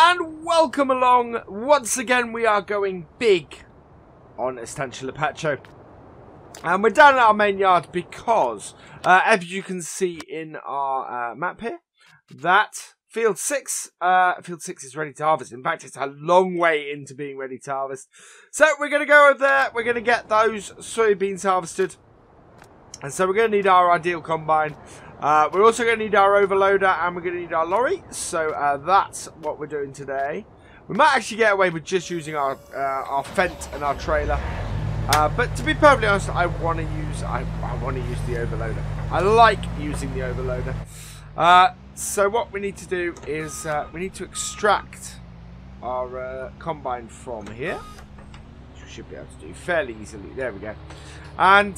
and welcome along. Once again, we are going big on Estancia Lapacho. And we're down at our main yard because, as you can see in our map here, that field 6 is ready to harvest. In fact, it's a long way into being ready to harvest. So we're going to go over there. We're going to get those soybeans harvested. And so we're going to need our ideal combine. We're also going to need our overloader and we're going to need our lorry. So that's what we're doing today. We might actually get away with just using our Fendt and our trailer. But to be perfectly honest, I want to use the overloader. I like using the overloader. So what we need to do is we need to extract our combine from here, which we should be able to do fairly easily. There we go. And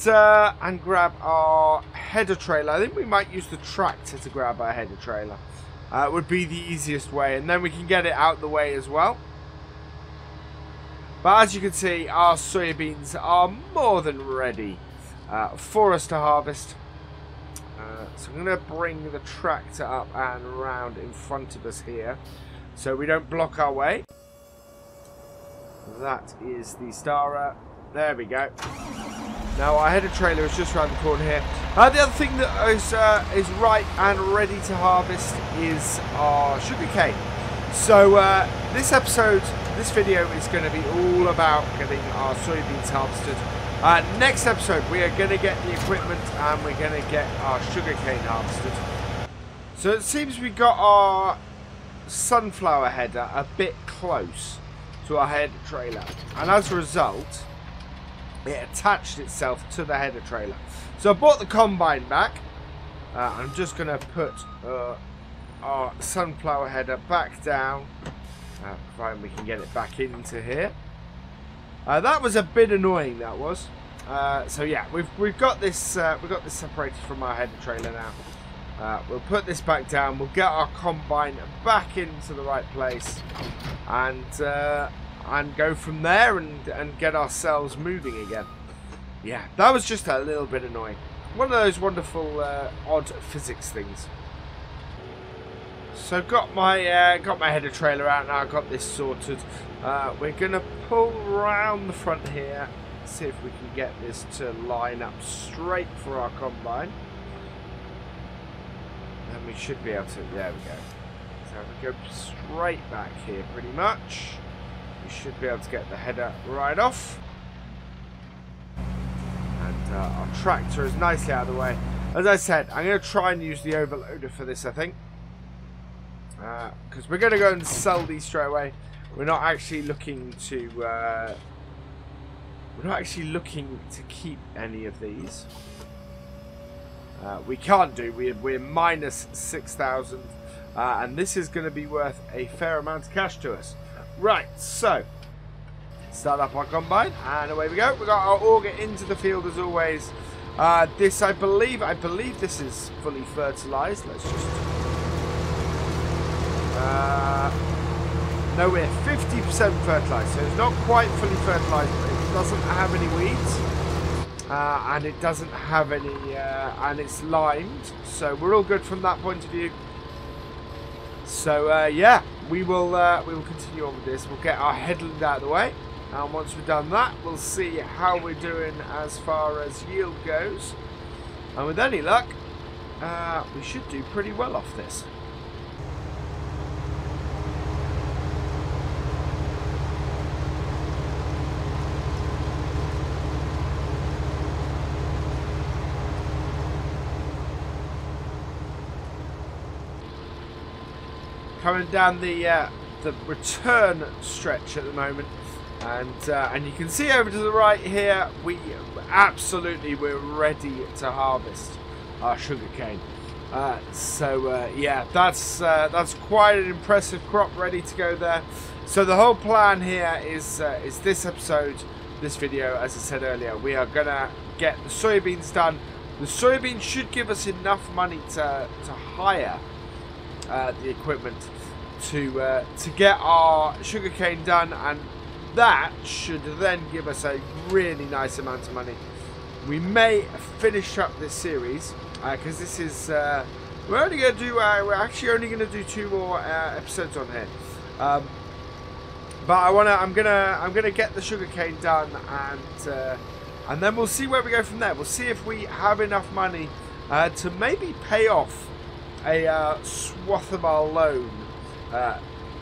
grab our header trailer. I think we might use the tractor to grab our header trailer. It would be the easiest way, and then we can get it out the way as well. But as you can see, our soybeans are more than ready for us to harvest. So I'm going to bring the tractor up and around in front of us here, so we don't block our way. That is the Stara. There we go. Now our header trailer is just around the corner here. The other thing that is ripe and ready to harvest is our sugar cane. So this video is going to be all about getting our soybeans harvested. Next episode we are going to get the equipment and we're going to get our sugar cane harvested. So it seems we got our sunflower header a bit close to our header trailer, and as a result it attached itself to the header trailer. So I brought the combine back. I'm just going to put our sunflower header back down, providing we can get it back into here. That was a bit annoying, that was. So yeah, we've got this separated from our header trailer now. We'll put this back down. We'll get our combine back into the right place, and go from there and get ourselves moving again. Yeah, that was just a little bit annoying. One of those wonderful odd physics things. So got my header trailer out now. I got this sorted. We're gonna pull round the front here, see if we can get this to line up straight for our combine. And we should be able to. There we go. So if we go straight back here, pretty much, we should be able to get the header right off. And our tractor is nicely out of the way. As I said, I'm going to try and use the overloader for this, I think. Because we're going to go and sell these straight away. We're not actually looking to keep any of these. We can't do. We're minus 6,000, and this is going to be worth a fair amount of cash to us. Right, so start up our combine, and away we go. We got our auger into the field as always. This, I believe this is fully fertilized. Let's just. No, we're 50% fertilized, so it's not quite fully fertilized, but it doesn't have any weeds, and it doesn't have any, and it's limed, so we're all good from that point of view. So yeah, we will continue on with this. We'll get our headland out of the way, and once we've done that, we'll see how we're doing as far as yield goes, and with any luck, we should do pretty well off this. Coming down the return stretch at the moment, and you can see over to the right here, we're ready to harvest our sugar cane. Yeah, that's quite an impressive crop ready to go there. So the whole plan here is this episode, this video, as I said earlier, we are gonna get the soybeans done. The soybeans should give us enough money to hire the equipment to get our sugarcane done, and that should then give us a really nice amount of money. We may finish up this series because this is we're actually only going to do 2 more episodes on here. But I'm gonna get the sugarcane done, and then we'll see where we go from there. We'll see if we have enough money to maybe pay off a swath of our loan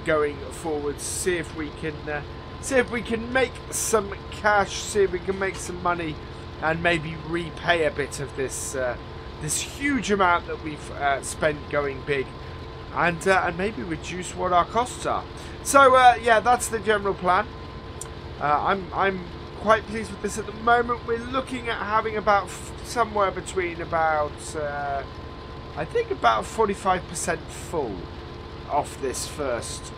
going forward. See if we can make some cash. See if we can make some money, and maybe repay a bit of this this huge amount that we've spent going big, and maybe reduce what our costs are. So yeah, that's the general plan. I'm quite pleased with this at the moment. We're looking at having about somewhere between about I think about 45% full off this first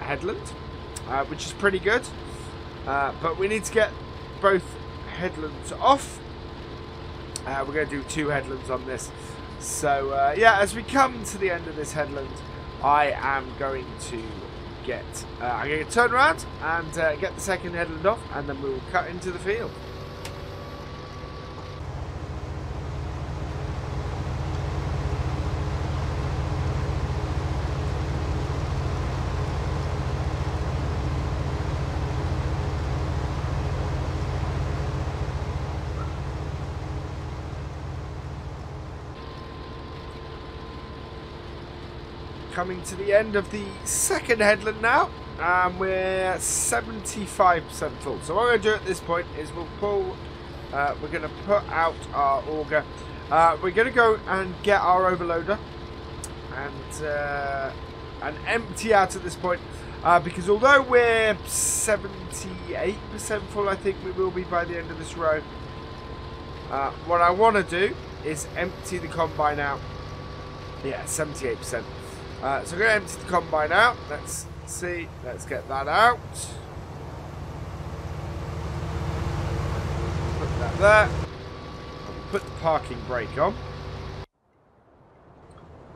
headland, which is pretty good. But we need to get both headlands off. We're going to do 2 headlands on this. So yeah, as we come to the end of this headland, I am going to I'm going to turn around and get the second headland off, and then we will cut into the field. Coming to the end of the second headland now, and we're 75% full. So what we're going to do at this point is we'll pull, we're going to put out our auger. We're going to go and get our overloader and empty out at this point, because although we're 78% full, I think we will be by the end of this row. What I want to do is empty the combine out. Yeah, 78%. So I'm going to empty the combine out. Let's see. Let's get that out. Put that there. I'll put the parking brake on.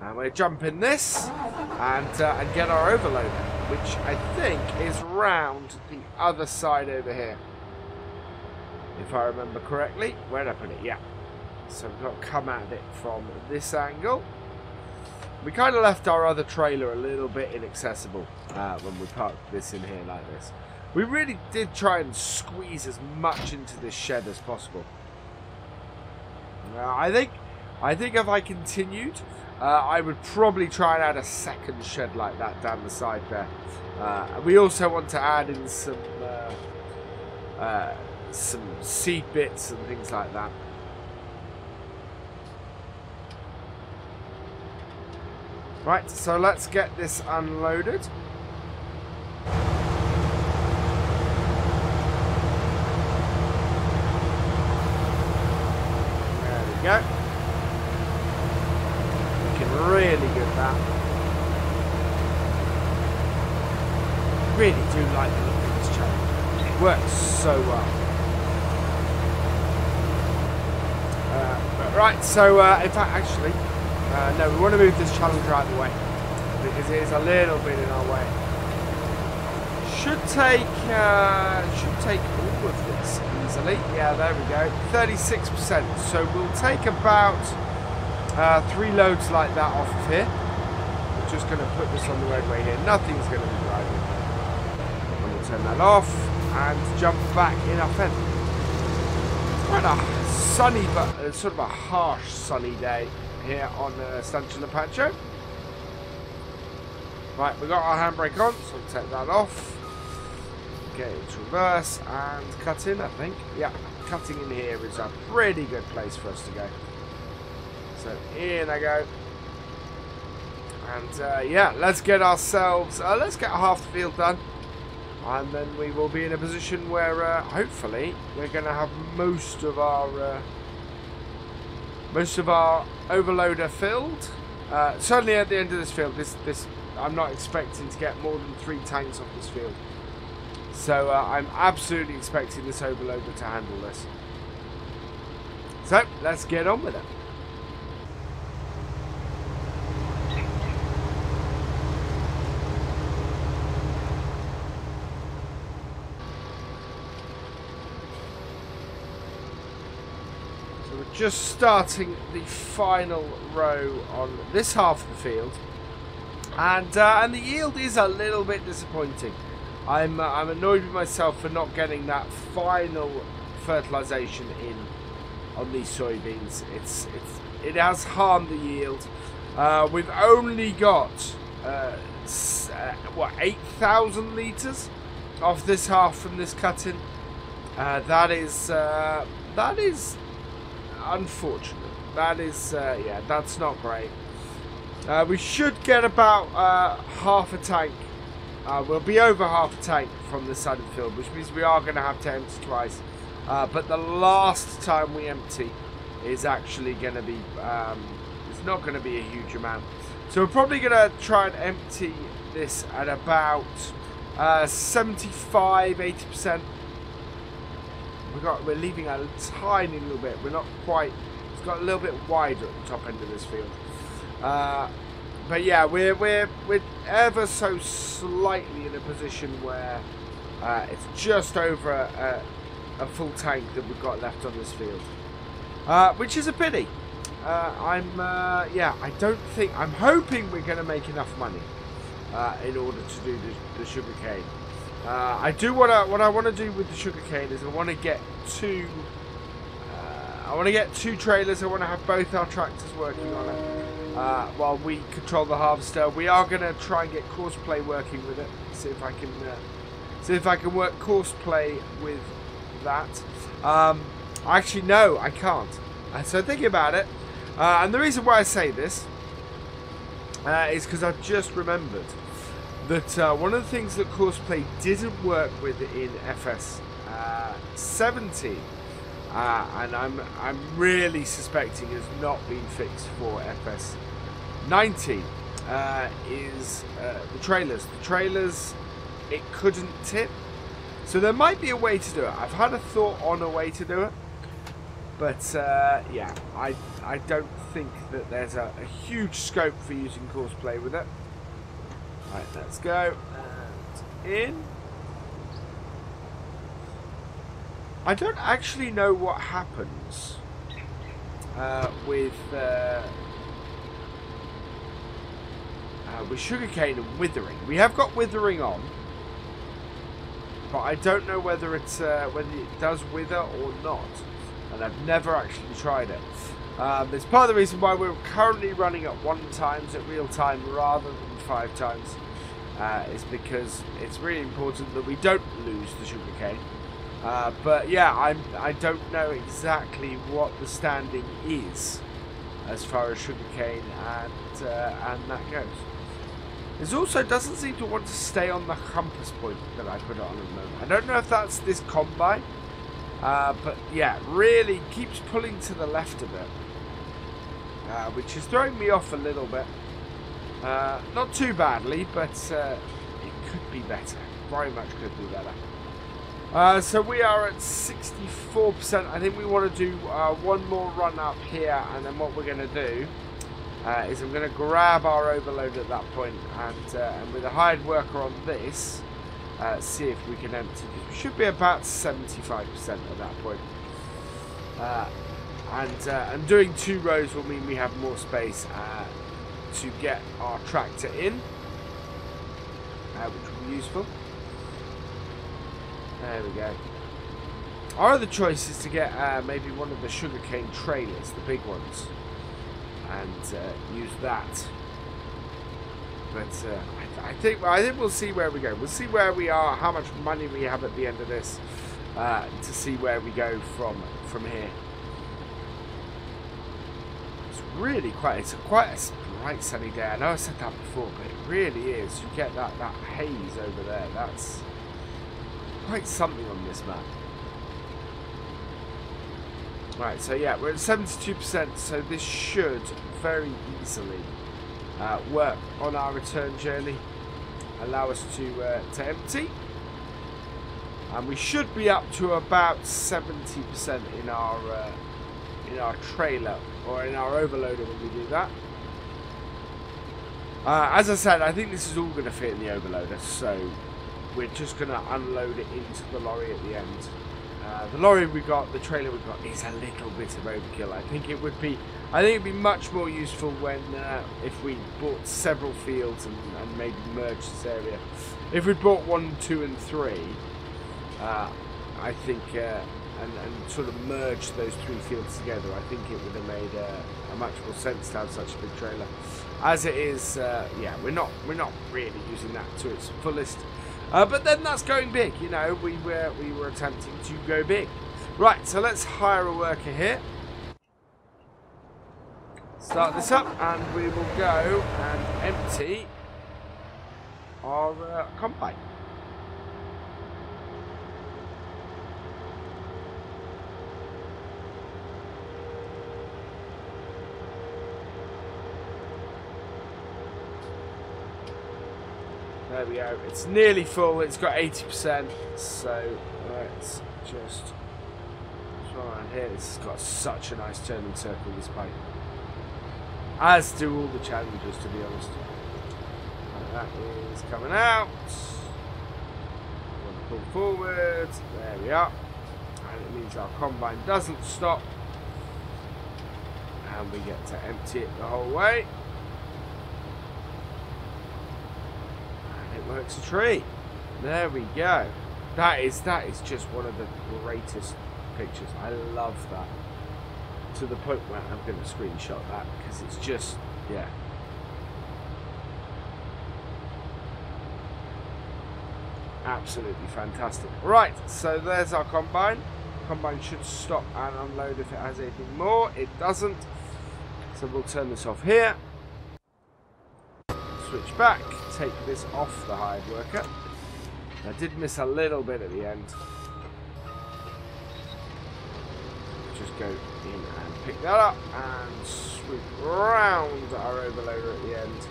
And we'll jump in this and get our overloader, which I think is round the other side over here, if I remember correctly. Where did I put it? Yeah. So we've got to come at it from this angle. We kind of left our other trailer a little bit inaccessible when we parked this in here like this. We really did try and squeeze as much into this shed as possible. I think if I continued, I would probably try and add a second shed like that down the side there. We also want to add in some seed bits and things like that. Right, so let's get this unloaded. There we go. Looking really good, that. Really do like the look of this channel. It works so well. Right, so in fact, actually, no, we want to move this Challenger out of the way because it is a little bit in our way. Should take all of this easily. Yeah, there we go. 36%. So we'll take about 3 loads like that off of here. We're just going to put this on the roadway here. Nothing's going to be driving. And we'll turn that off and jump back in our fence. Quite a sunny but sort of a harsh sunny day here on Estancia Lapacho. Right, we got our handbrake on, so we'll take that off. Get into reverse and cut in, I think. Yeah, cutting in here is a pretty good place for us to go. So in I go. And yeah, let's get ourselves, let's get half the field done. And then we will be in a position where hopefully we're going to have most of our overloader filled. Certainly at the end of this field, I'm not expecting to get more than 3 tanks off this field. So I'm absolutely expecting this overloader to handle this. So let's get on with it. Just starting the final row on this half of the field. and the yield is a little bit disappointing. I'm annoyed with myself for not getting that final fertilization in on these soybeans. It has harmed the yield. We've only got what, 8,000 litres off this half from this cutting. That is unfortunate. That is yeah, that's not great. We should get about half a tank. We'll be over half a tank from this side of the field, which means we are going to have to empty twice. But the last time we empty is actually going to be, it's not going to be a huge amount. So we're probably going to try and empty this at about 75–80%. We're leaving a tiny little bit. We're not quite. It's got a little bit wider at the top end of this field. But yeah, we're ever so slightly in a position where it's just over a full tank that we've got left on this field, which is a pity. Yeah, I'm hoping we're going to make enough money in order to do the sugarcane. What I want to do with the sugarcane is I want to get two trailers. I want to have both our tractors working on it while we control the harvester. We are going to try and get courseplay working with it. See if I can work courseplay with that. Actually, no, I can't. So thinking about it, and the reason why I say this is because I've just remembered that one of the things that courseplay didn't work with in FS 17, and I'm really suspecting has not been fixed for FS 19, is the trailers. The trailers, it couldn't tip. So there might be a way to do it. I've had a thought on a way to do it. But yeah, I don't think that there's a huge scope for using courseplay with it. Right, let's go. And in. I don't actually know what happens with sugarcane and withering. We have got withering on, but I don't know whether it does wither or not, and I've never actually tried it. It's part of the reason why we're currently running at 1 times at real time rather than 5 times, is because it's really important that we don't lose the sugarcane. But yeah, I don't know exactly what the standing is as far as sugarcane and that goes. It also doesn't seem to want to stay on the compass point that I put it on at the moment. I don't know if that's this combine, but yeah, really keeps pulling to the left a bit, which is throwing me off a little bit. Not too badly, but it could be better. Very much could be better. So we are at 64%. I think we want to do one more run up here, and then what we're going to do is I'm going to grab our overload at that point, and with a hired worker on this, see if we can empty. We should be about 75% at that point. And doing 2 rows will mean we have more space to get our tractor in, which will be useful. There we go. Our other choice is to get maybe one of the sugarcane trailers, the big ones, and use that. But I think we'll see where we go. We'll see where we are, how much money we have at the end of this, to see where we go from here. It's really quite a bright sunny day. I know I said that before, but it really is. You get that haze over there. That's quite something on this map. Right, so yeah, we're at 72%, so this should very easily work on our return journey, allow us to empty, and we should be up to about 70% in our trailer, or in our overloader when we do that. As I said, I think this is all going to fit in the overloader, so we're just going to unload it into the lorry at the end. The lorry we got, the trailer we got, is a little bit of overkill. I think it'd be much more useful when if we bought several fields and maybe merged this area. If we bought 1, 2, and 3, I think, and sort of merged those 3 fields together, I think it would have made a much more sense to have such a big trailer. As it is, yeah, we're not really using that to its fullest. But then that's going big, you know. We were attempting to go big. Right, so let's hire a worker here. Start this up, and we will go and empty our combine. There we go. It's nearly full. It's got 80%. So let's just try around here. This has got such a nice turning circle, this pipe. As do all the Challengers, to be honest. And that is coming out. Pull forward. There we are. And it means our combine doesn't stop. And we get to empty it the whole way. Works a treat. There we go. That is just one of the greatest pictures. I love that. To the point where I'm going to screenshot that because it's just, yeah. Absolutely fantastic. Right, so there's our combine. Combine should stop and unload if it has anything more. It doesn't. So we'll turn this off here. Switch back, take this off the hired worker. I did miss a little bit at the end. Just go in and pick that up and swoop around our overloader at the end.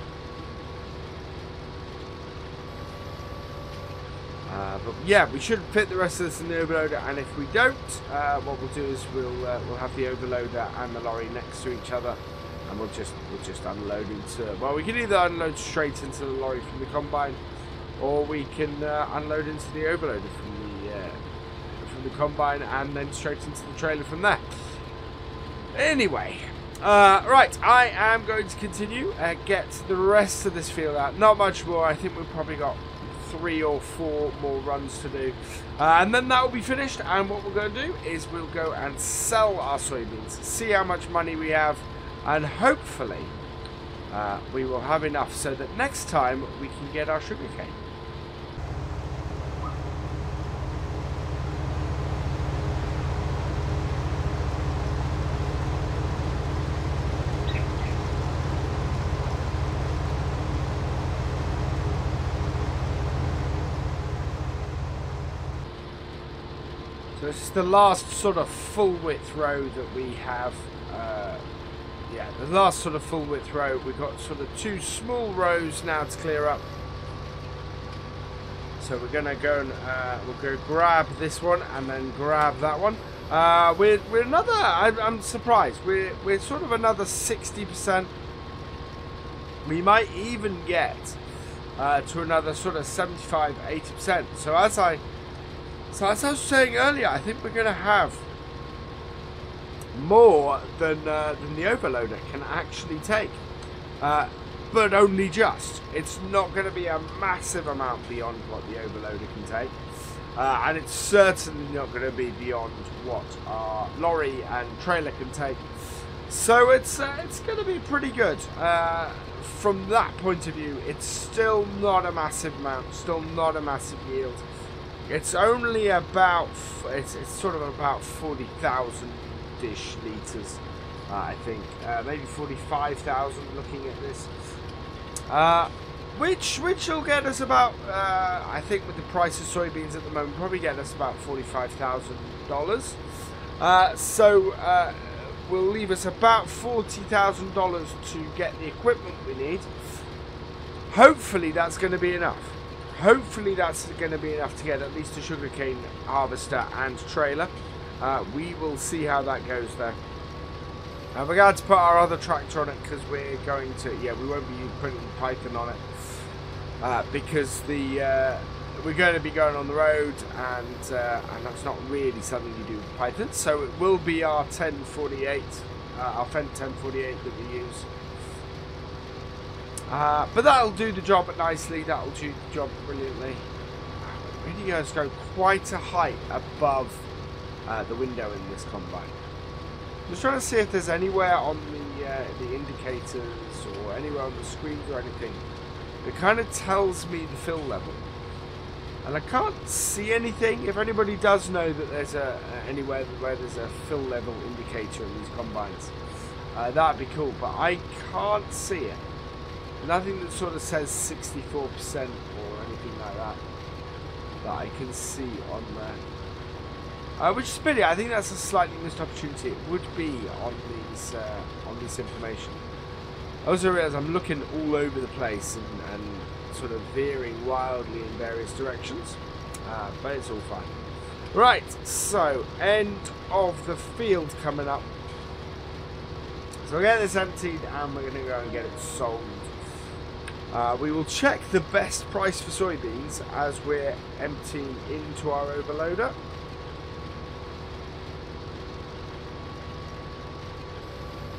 But yeah, we should fit the rest of this in the overloader, and if we don't, what we'll do is we'll have the overloader and the lorry next to each other. And we'll just unload into, well, we can either unload straight into the lorry from the combine, or we can unload into the overloader from the combine and then straight into the trailer from there. Anyway, right, I am going to continue and get the rest of this field out. Not much more. I think we've probably got 3 or 4 more runs to do, and then that will be finished. And what we're going to do is we'll go and sell our soybeans, see how much money we have. And hopefully we will have enough so that next time we can get our sugarcane. So this is the last sort of full width row that we have. Yeah, the last sort of full width row. We've got sort of 2 small rows now to clear up. So we're gonna go and we'll go grab this one and then grab that one. We're another. I'm surprised. We're sort of another 60%. We might even get to another sort of 75, 80%. So as I was saying earlier, I think we're gonna have more than the overloader can actually take, but only just. It's not going to be a massive amount beyond what the overloader can take, and it's certainly not going to be beyond what our lorry and trailer can take. So it's going to be pretty good. From that point of view, it's still not a massive amount, still not a massive yield. It's only about, it's sort of about 40,000-ish litres, I think. Maybe 45,000 looking at this. Which will get us about, I think with the price of soybeans at the moment, probably get us about $45,000. So will leave us about $40,000 to get the equipment we need. Hopefully that's going to be enough. Hopefully that's going to be enough to get at least a sugarcane harvester and trailer. We will see how that goes though. We're going to put our other tractor on it because we're going to, we won't be putting Python on it. Because the we're going to be going on the road, and that's not really something you do with Python. So it will be our 1048, our Fendt 1048 that we use. But that'll do the job nicely. That'll do the job brilliantly. It really does go quite a height above the window in this combine. Just trying to see if there's anywhere on the indicators or anywhere on the screens or anything that kind of tells me the fill level. And I can't see anything. If anybody does know that there's anywhere where there's a fill level indicator in these combines, that'd be cool. But I can't see it. Nothing that sort of says 64% or anything like that I can see on there. Which is pity. I think that's a slightly missed opportunity. It would be on this information. I also realise I'm looking all over the place and sort of veering wildly in various directions, but it's all fine. Right, so end of the field coming up. So we'll get this emptied and we're going to go and get it sold. We will check the best price for soybeans as we're emptying into our overloader.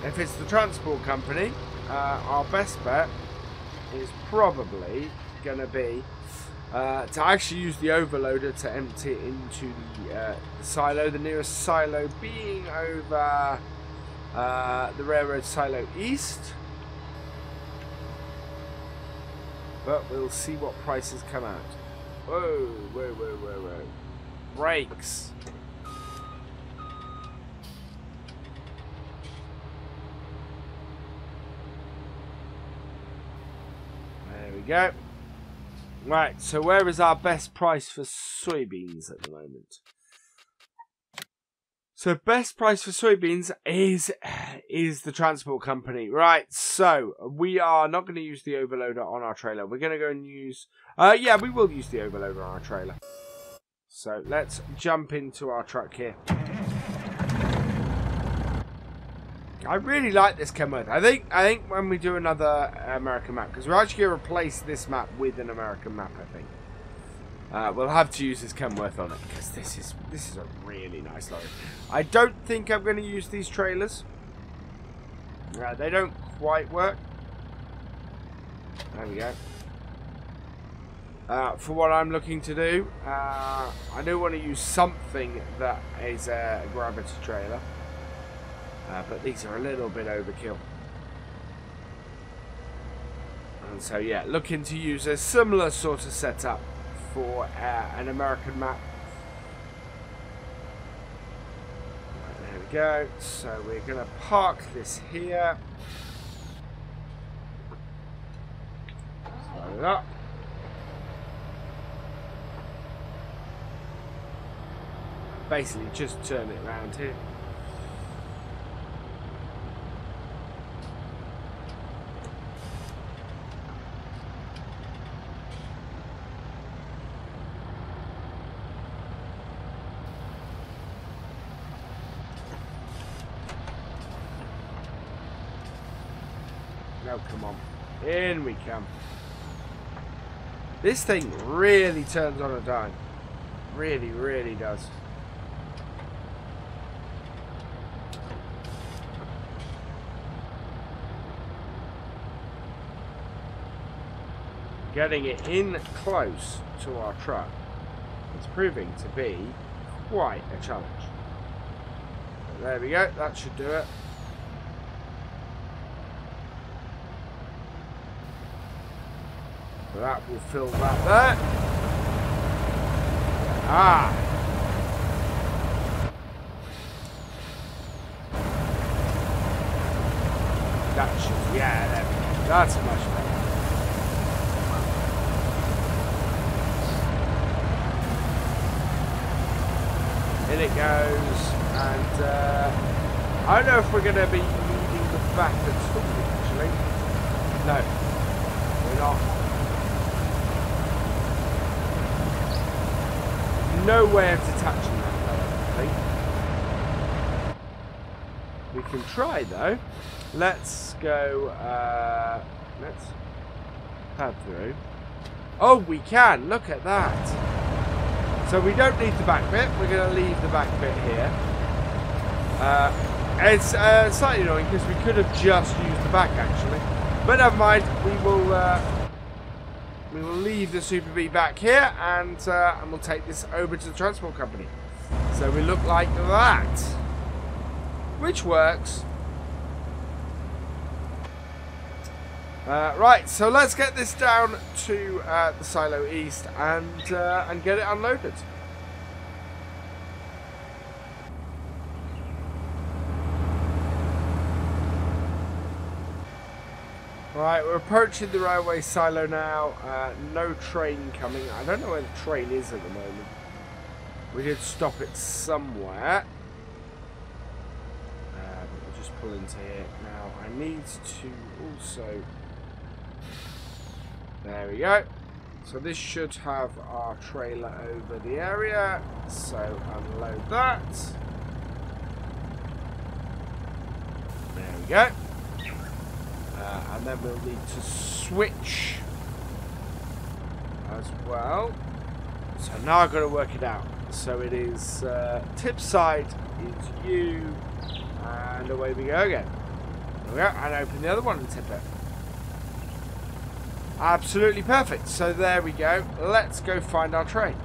If it's the transport company, our best bet is probably going to be to actually use the overloader to empty it into the silo. The nearest silo being over the railroad silo east. But we'll see what prices come out. Whoa, whoa, whoa, whoa, whoa. Brakes. There we go. Right, so where is our best price for soybeans at the moment? So best price for soybeans is the transport company. Right, so we are not going to use the overloader on our trailer. We're going to go and use... yeah, we will use the overloader on our trailer. So let's jump into our truck here. I really like this Kenworth. I think when we do another American map, because we're actually going to replace this map with an American map, I think. We'll have to use this Kenworth on it, because this is a really nice lorry. I don't think I'm going to use these trailers. They don't quite work. There we go. For what I'm looking to do, I do want to use something that is a gravity trailer. But these are a little bit overkill. And so yeah, looking to use a similar sort of setup for an American map. Right, there we go. So we're going to park this here. Start it up. Basically just turn it around here. Oh, come on. In we come. This thing really turns on a dime. Really, really does. Getting it in close to our truck is proving to be quite a challenge. But there we go. That should do it. So that will fill that there. Ah! That should, yeah, there we go. That's much better. In it goes, and I don't know if we're going to be needing the back at all, actually. No, we're not. No way of detaching that, though, I think. We can try, though. Let's go, let's pad through. Oh, we can. Look at that. So we don't need the back bit. We're going to leave the back bit here. It's slightly annoying because we could have just used the back actually. But never mind. We will leave the Super Bee back here and we'll take this over to the transport company. So we look like that. Which works. Right, so let's get this down to the silo east and get it unloaded. Right, we're approaching the railway silo now. No train coming. I don't know where the train is at the moment. We did stop it somewhere. We'll just pull into here now. I need to also... There we go. So this should have our trailer over the area. So unload that. There we go. And then we'll need to switch as well. So now I've got to work it out. So it is tip side is you, and away we go again. There we go. And open the other one and tip it. Absolutely perfect. So there we go. Let's go find our train.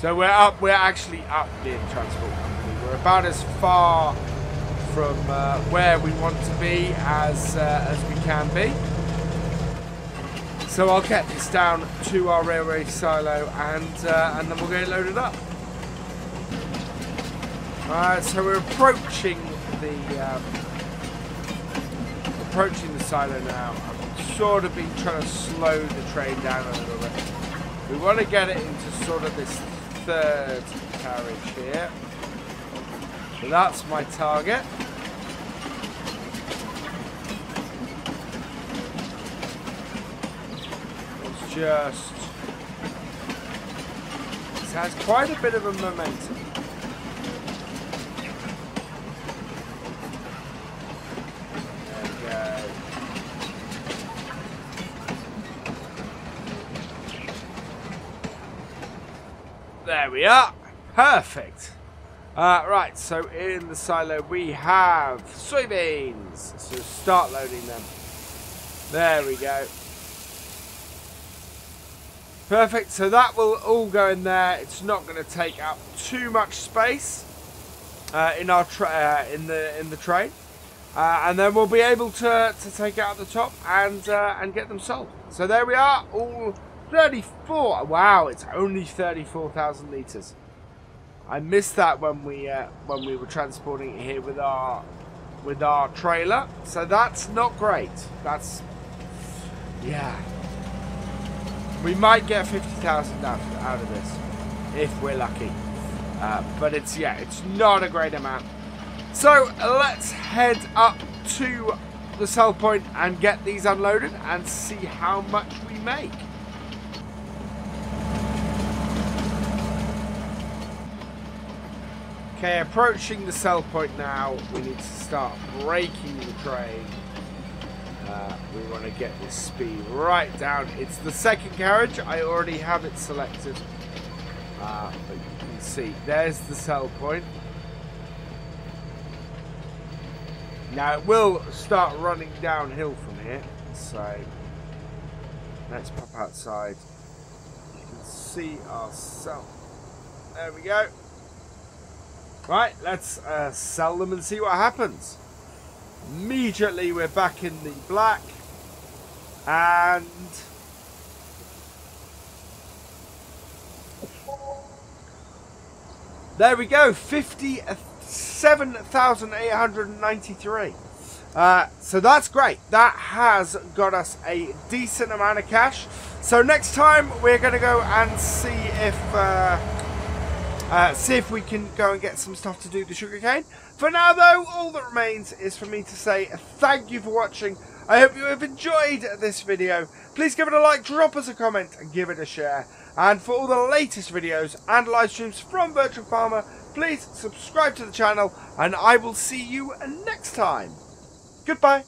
So we're actually up near the transport company. We're about as far from where we want to be as we can be. So I'll get this down to our railway silo and then we'll get it loaded up. So we're approaching the silo now. I've sort of been trying to slow the train down a little bit. We want to get it into sort of this third carriage here. So that's my target. It's just... It has quite a bit of a momentum. There we are. Perfect. Right, so in the silo we have soybeans. So start loading them. There we go. Perfect. So that will all go in there. It's not going to take up too much space in our in the train, and then we'll be able to take it out the top and get them sold. So there we are. All 34. Wow, it's only 34,000 litres. I missed that when we were transporting it here with our trailer. So that's not great. That's, yeah. We might get 50,000 out of this if we're lucky. But it's not a great amount. So let's head up to the sell point and get these unloaded and see how much we make. Okay, approaching the sell point now. We need to start braking the train. We want to get this speed right down. It's the second carriage. I already have it selected. But you can see, there's the sell point. Now it will start running downhill from here. So let's pop outside. You can see our sell. There we go. Right, let's sell them and see what happens. Immediately we're back in the black. And there we go, 57,893. So that's great. That has got us a decent amount of cash. So next time we're going to go and see if we can go and get some stuff to do the sugarcane. For now though, all that remains is for me to say thank you for watching. I hope you have enjoyed this video. Please give it a like, drop us a comment and give it a share. And for all the latest videos and live streams from FendtFarmer, please subscribe to the channel and I will see you next time. Goodbye.